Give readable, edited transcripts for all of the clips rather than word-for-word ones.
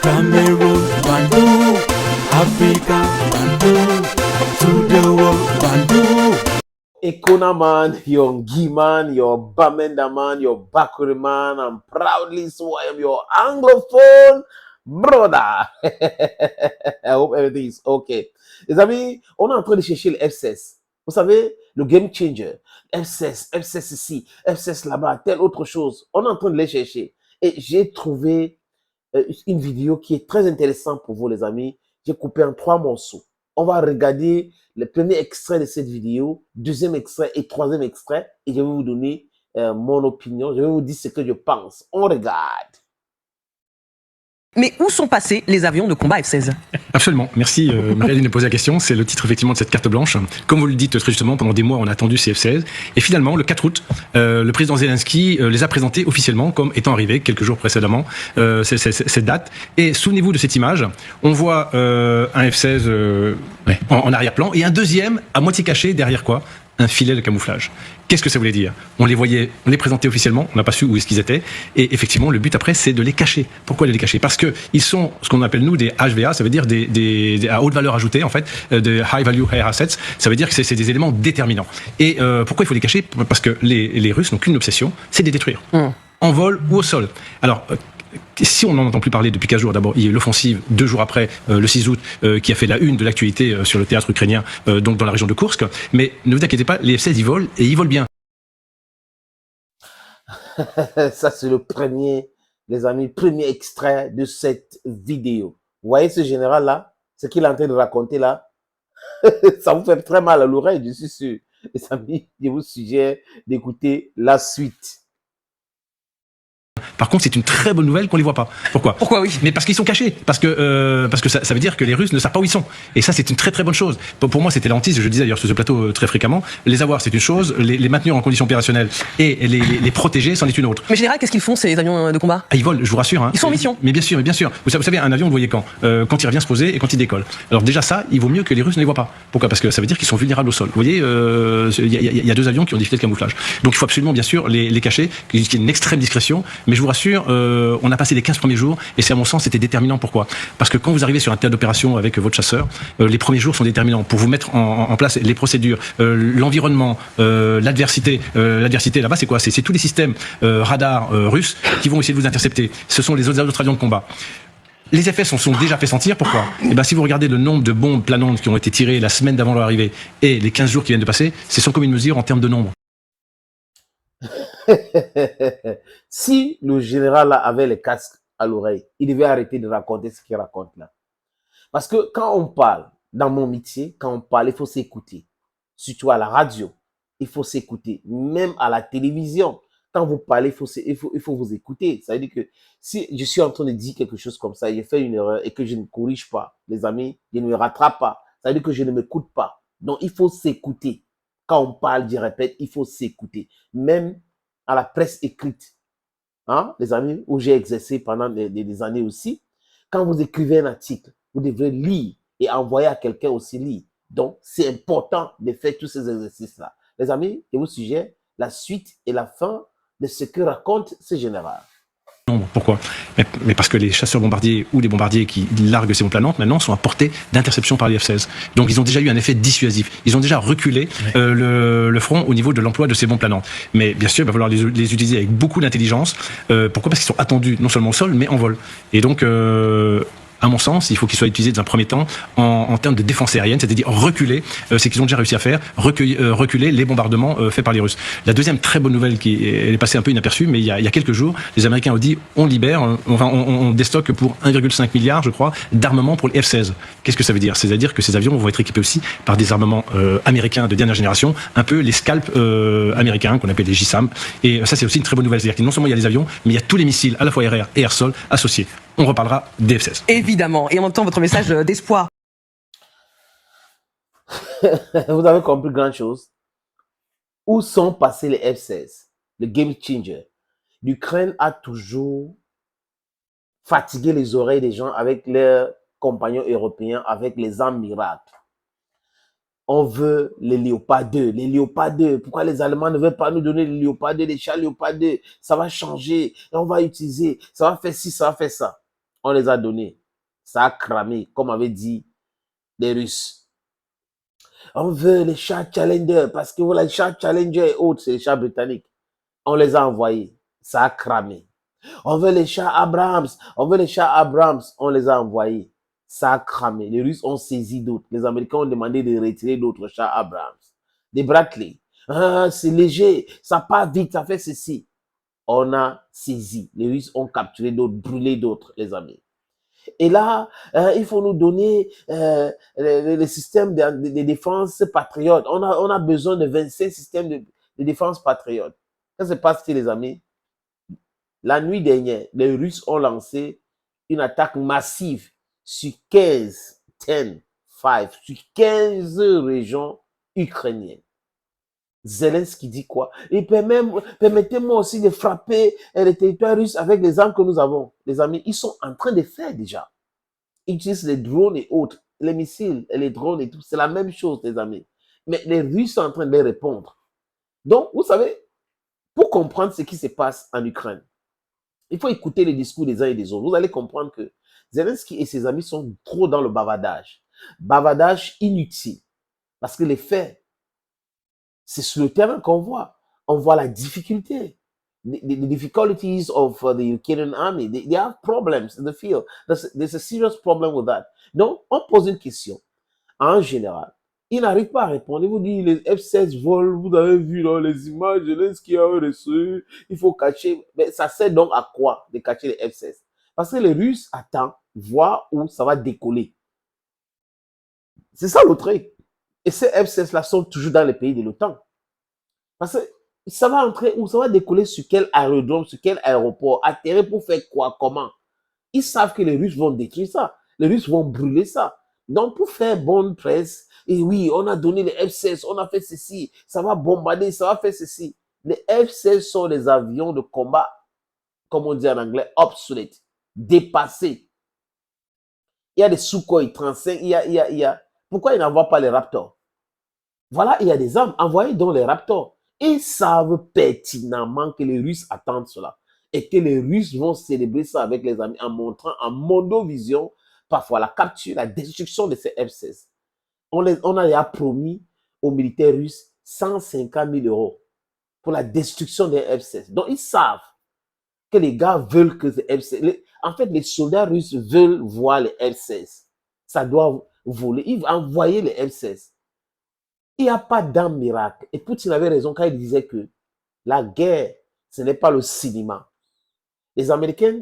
Cameroon, Bandung, Africa, Bandung, to the world, Bandung. Ekona man, your Gi man, your Bamenda man, your Bakuri man, and proudly so I am your Anglophone brother. I hope everything is okay. Les amis, on est en train de chercher le F16. Vous savez, le game changer. F16, F16 ici, F16 là-bas, telle autre chose. On est en train de les chercher. Et j'ai trouvé une vidéo qui est très intéressante pour vous, les amis. J'ai coupé en 3 morceaux. On va regarder le premier extrait de cette vidéo, deuxième extrait et troisième extrait. Et je vais vous donner mon opinion. Je vais vous dire ce que je pense. On regarde. Mais où sont passés les avions de combat F-16? Absolument, merci Marie-Aline de poser la question, c'est le titre effectivement de cette carte blanche. Comme vous le dites très justement, pendant des mois on a attendu ces F-16 et finalement le 4 août, le président Zelensky les a présentés officiellement comme étant arrivés quelques jours précédemment, cette date. Et souvenez-vous de cette image, on voit un F-16 en arrière-plan et un deuxième à moitié caché derrière quoi? Un filet de camouflage. Qu'est-ce que ça voulait dire? On les voyait, on les présentait officiellement, on n'a pas su où est-ce qu'ils étaient, et effectivement, le but après, c'est de les cacher. Pourquoi les cacher? Parce que ils sont ce qu'on appelle nous des HVA, ça veut dire des à haute valeur ajoutée en fait, de high value air assets. Ça veut dire que c'est des éléments déterminants. Et pourquoi il faut les cacher? Parce que les Russes n'ont qu'une obsession, c'est de les détruire, en vol ou au sol. Alors si on n'en entend plus parler depuis 15 jours, d'abord, il y a eu l'offensive 2 jours après, le 6 août, qui a fait la une de l'actualité sur le théâtre ukrainien, donc dans la région de Koursk. Mais ne vous inquiétez pas, les F-16, ils volent, et ils volent bien. Ça, c'est le premier, les amis, premier extrait de cette vidéo. Vous voyez ce général-là? Ce qu'il est en train de raconter là? Ça vous fait très mal à l'oreille, je suis sûr. Les amis, je vous suggère d'écouter la suite. Par contre, c'est une très bonne nouvelle qu'on les voit pas. Pourquoi? Pourquoi oui? Mais parce qu'ils sont cachés. Parce que ça veut dire que les Russes ne savent pas où ils sont. Et ça, c'est une très très bonne chose. Pour moi, c'était l'antise. Je le disais d'ailleurs sur ce plateau très fréquemment. Les avoir, c'est une chose. Les maintenir en conditions opérationnelles et les protéger, c'en est une autre. Mais général, qu'est-ce qu'ils font ces avions de combat? Ah, ils volent, je vous rassure. Hein. Ils sont en mission. Mais bien sûr, bien sûr. Vous savez, un avion, vous le voyez quand il revient se poser et quand il décolle. Alors déjà ça, il vaut mieux que les Russes ne les voient pas. Pourquoi? Parce que ça veut dire qu'ils sont vulnérables au sol. Vous voyez, il y a 2 avions qui ont des filets de camouflage. Donc il faut absolument, bien sûr, les cacher. Il y a une extrême discrétion. Mais je vous rassure, on a passé les 15 premiers jours et c'est à mon sens c'était déterminant. Pourquoi? Parce que quand vous arrivez sur un théâtre d'opération avec votre chasseur, les premiers jours sont déterminants pour vous mettre en place les procédures, l'environnement, l'adversité. L'adversité là-bas c'est quoi? C'est tous les systèmes radars russes qui vont essayer de vous intercepter. Ce sont les autres avions de combat. Les effets sont déjà fait sentir. Pourquoi? Eh ben, si vous regardez le nombre de bombes planantes qui ont été tirées la semaine d'avant leur arrivée et les 15 jours qui viennent de passer, c'est sans commune mesure en termes de nombre. Si le général là avait les casques à l'oreille, il devait arrêter de raconter ce qu'il raconte là. Parce que quand on parle, dans mon métier, quand on parle, il faut s'écouter. Surtout à la radio, il faut s'écouter. Même à la télévision, quand vous parlez, il faut vous écouter. Ça veut dire que si je suis en train de dire quelque chose comme ça, j'ai fait une erreur et que je ne corrige pas, les amis, je ne me rattrape pas. Ça veut dire que je ne m'écoute pas. Donc, il faut s'écouter. Quand on parle, je répète, il faut s'écouter. Même à la presse écrite, hein, les amis, où j'ai exercé pendant des années aussi, quand vous écrivez un article, vous devez lire et envoyer à quelqu'un aussi lire. Donc, c'est important de faire tous ces exercices-là. Les amis, je vous suggère la suite et la fin de ce que raconte ce général. Pourquoi? Mais parce que les chasseurs bombardiers ou les bombardiers qui larguent ces bombes planantes maintenant sont à portée d'interception par les F-16. Donc ils ont déjà eu un effet dissuasif. Ils ont déjà reculé le front au niveau de l'emploi de ces bombes planantes. Mais bien sûr, il va falloir les utiliser avec beaucoup d'intelligence. Pourquoi? Parce qu'ils sont attendus non seulement au sol, mais en vol. Et donc à mon sens, il faut qu'ils soient utilisés dans un premier temps en termes de défense aérienne, c'est-à-dire reculer, c'est qu'ils ont déjà réussi à faire, reculer les bombardements faits par les Russes. La deuxième très bonne nouvelle elle est passée un peu inaperçue, mais il y a quelques jours, les Américains ont dit on libère, on déstocke pour 1,5 milliard, je crois, d'armement pour les F-16. Qu'est-ce que ça veut dire? C'est-à-dire que ces avions vont être équipés aussi par des armements américains de dernière génération, un peu les scalps américains qu'on appelle les JSAM. Et ça, c'est aussi une très bonne nouvelle. C'est-à-dire que non seulement il y a les avions, mais il y a tous les missiles, à la fois air et air-sol, associés. On reparlera des F-16. Évidemment. Et en même temps, votre message d'espoir. Vous avez compris grand chose. Où sont passés les F-16? Le game changer. L'Ukraine a toujours fatigué les oreilles des gens avec leurs compagnons européens, avec les armes miracles. On veut les Léopard 2. Les Léopard 2. Pourquoi les Allemands ne veulent pas nous donner les Léopard 2, les chars Léopard 2? Ça va changer. Et on va utiliser. Ça va faire ci, ça va faire ça. On les a donnés. Ça a cramé, comme avaient dit les Russes. On veut les chars Challenger, parce que voilà, les chars Challenger et autres, c'est les chars britanniques. On les a envoyés. Ça a cramé. On veut les chars Abrams. On veut les chars Abrams. On les a envoyés. Ça a cramé. Les Russes ont saisi d'autres. Les Américains ont demandé de retirer d'autres chars Abrams. Des Bradley. Ah, c'est léger. Ça part vite. Ça fait ceci. On a saisi. Les Russes ont capturé d'autres, brûlé d'autres, les amis. Et là, il faut nous donner les systèmes de défense patriotes. On a besoin de 25 systèmes de défense patriotes. Qu'est-ce qui se passe, les amis? La nuit dernière, les Russes ont lancé une attaque massive sur 15 régions ukrainiennes. Zelensky dit quoi? Et permettez-moi aussi de frapper les territoires russes avec les armes que nous avons. Les amis, ils sont en train de faire déjà. Ils utilisent les drones et autres, les missiles et les drones et tout. C'est la même chose, les amis. Mais les Russes sont en train de répondre. Donc, vous savez, pour comprendre ce qui se passe en Ukraine, il faut écouter les discours des uns et des autres. Vous allez comprendre que Zelensky et ses amis sont trop dans le bavardage. Bavardage inutile. Parce que les faits, c'est sur le terrain qu'on voit. On voit la difficulté. The difficulties of the Ukrainian army. They have problems in the field. There's a serious problem with that. Donc, on pose une question. En général, il n'arrive pas à répondre. Il vous dit, les F-16 volent, vous avez vu dans les images, Zelensky a reçu, il faut cacher. Mais ça sert donc à quoi de cacher les F-16? Parce que les Russes attendent, voir où ça va décoller. C'est ça le truc. Et ces F-16-là sont toujours dans les pays de l'OTAN. Parce que ça va entrer où? Ça va décoller sur quel aérodrome, sur quel aéroport, atterrir pour faire quoi, comment? Ils savent que les Russes vont détruire ça. Les Russes vont brûler ça. Donc, pour faire bonne presse, et oui, on a donné les F-16, on a fait ceci, ça va bombarder, ça va faire ceci. Les F-16 sont des avions de combat, comme on dit en anglais, obsolete, dépassés. Il y a des Sukhoi 35, il y a... Pourquoi ils n'envoient pas les Raptors? Voilà, il y a des armes, envoyez donc les Raptors. Ils savent pertinemment que les Russes attendent cela. Et que les Russes vont célébrer ça avec les amis en montrant en mondovision parfois la capture, la destruction de ces F-16. On a déjà promis aux militaires russes 150 000 € pour la destruction des F-16. Donc, ils savent que les gars veulent que ces F-16... En fait, les soldats russes veulent voir les F-16. Ça doit voler. Ils vont envoyer les F-16. Il n'y a pas d'arme miracle. Et Poutine avait raison quand il disait que la guerre, ce n'est pas le cinéma. Les Américains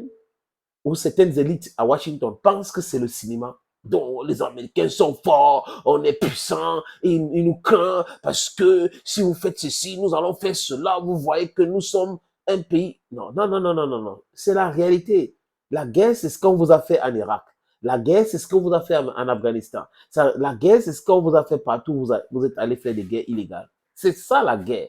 ou certaines élites à Washington pensent que c'est le cinéma. Donc, les Américains sont forts, on est puissants, ils nous craignent parce que si vous faites ceci, nous allons faire cela. Vous voyez que nous sommes un pays. Non, non, non, non, non, non, non. C'est la réalité. La guerre, c'est ce qu'on vous a fait en Irak. La guerre, c'est ce qu'on vous a fait en Afghanistan. La guerre, c'est ce qu'on vous a fait partout où vous êtes allé faire des guerres illégales. C'est ça la guerre.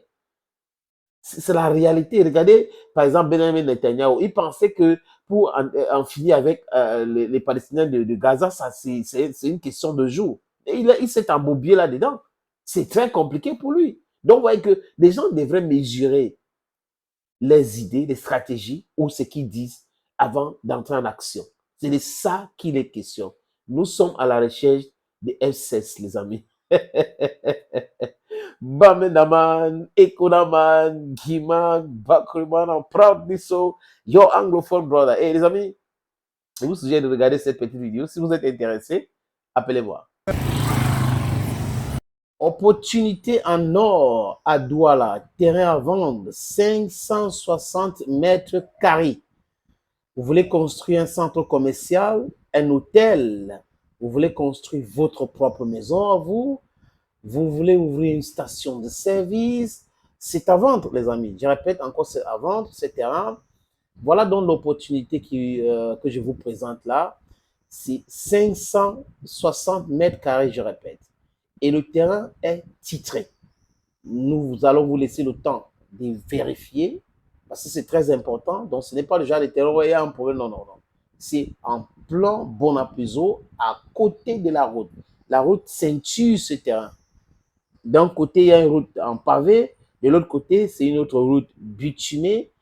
C'est la réalité. Regardez, par exemple, Benjamin Netanyahu, il pensait que pour en finir avec les Palestiniens de Gaza, ça c'est une question de jours. Et il s'est embourbé là-dedans. C'est très compliqué pour lui. Donc, vous voyez que les gens devraient mesurer les idées, les stratégies ou ce qu'ils disent avant d'entrer en action. C'est de ça qu'il est question. Nous sommes à la recherche des F-16, les amis. Bamendaman, Ekonaman, Giman, Bakriman, I'm proudly so, your anglophone brother. Et les amis, je vous suggère de regarder cette petite vidéo. Si vous êtes intéressé, appelez-moi. Opportunité en or à Douala, terrain à vendre, 560 mètres carrés. Vous voulez construire un centre commercial, un hôtel, vous voulez construire votre propre maison à vous, vous voulez ouvrir une station de service, c'est à vendre, les amis. Je répète encore, c'est à vendre, ce terrain. Voilà donc l'opportunité que je vous présente là. C'est 560 mètres carrés, je répète. Et le terrain est titré. Nous allons vous laisser le temps de vérifier, parce que c'est très important. Donc, ce n'est pas le genre de terrain où il y a un problème. Non, non, non. C'est en plan Bonapuzo, à côté de la route. La route ceinture ce terrain. D'un côté, il y a une route en pavé. De l'autre côté, c'est une autre route bitumée.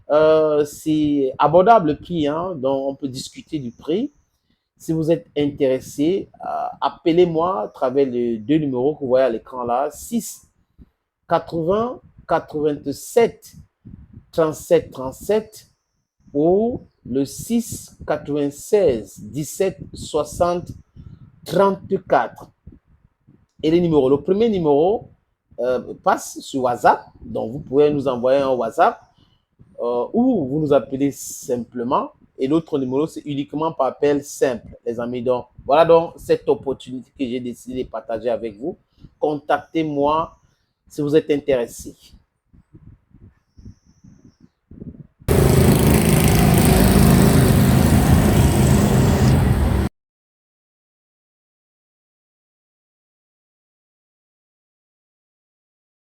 C'est abordable le prix, hein, donc on peut discuter du prix. Si vous êtes intéressé, appelez-moi à travers les 2 numéros que vous voyez à l'écran là, 6 80 87 37 37 ou le 6 96 17 60 34. Et les numéros, le premier numéro passe sur WhatsApp, donc vous pouvez nous envoyer un WhatsApp ou vous nous appelez simplement. Et l'autre numéro, c'est uniquement par appel simple, les amis. Donc, voilà donc cette opportunité que j'ai décidé de partager avec vous. Contactez-moi si vous êtes intéressé.